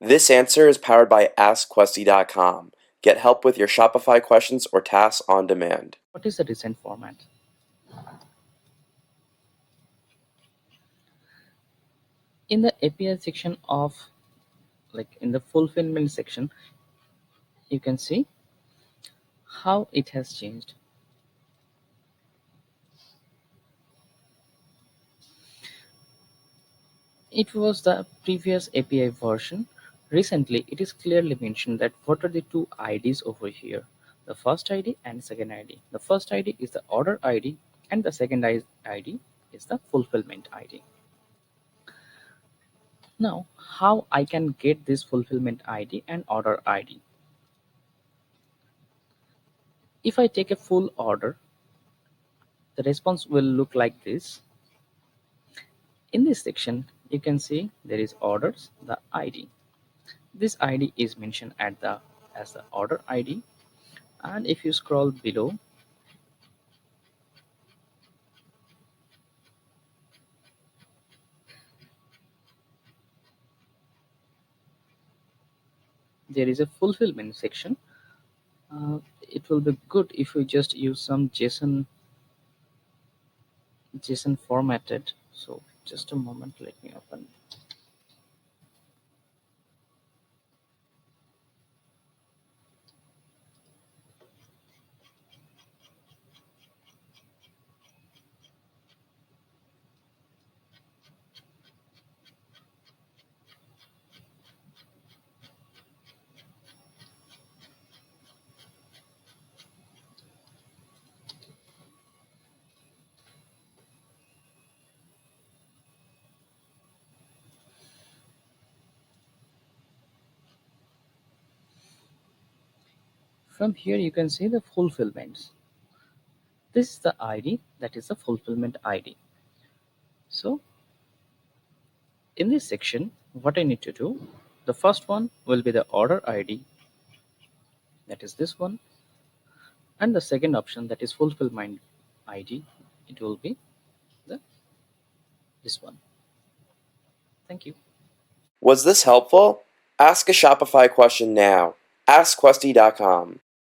This answer is powered by AskQuesty.com. Get help with your Shopify questions or tasks on demand. What is the recent format? In the API section of, in the fulfillment section, you can see how it has changed. It was the previous API version. Recently, it is clearly mentioned that what are the two IDs over here, the first ID and second ID. The first ID is the order ID and the second ID is the fulfillment ID. Now, how I can get this fulfillment ID and order ID? If I take a full order, the response will look like this. In this section, you can see there is orders, the ID. This ID is mentioned as the order ID, and if you scroll below, there is a fulfillment section. It will be good if we just use some JSON formatted. So just a moment, let me open. From here, you can see the fulfillments. This is the ID, that is the fulfillment ID. So in this section, what I need to do, the first one will be the order ID, that is this one, and the second option, that is fulfillment ID, it will be this one. Thank you. Was this helpful? Ask a Shopify question now. AskQuesty.com.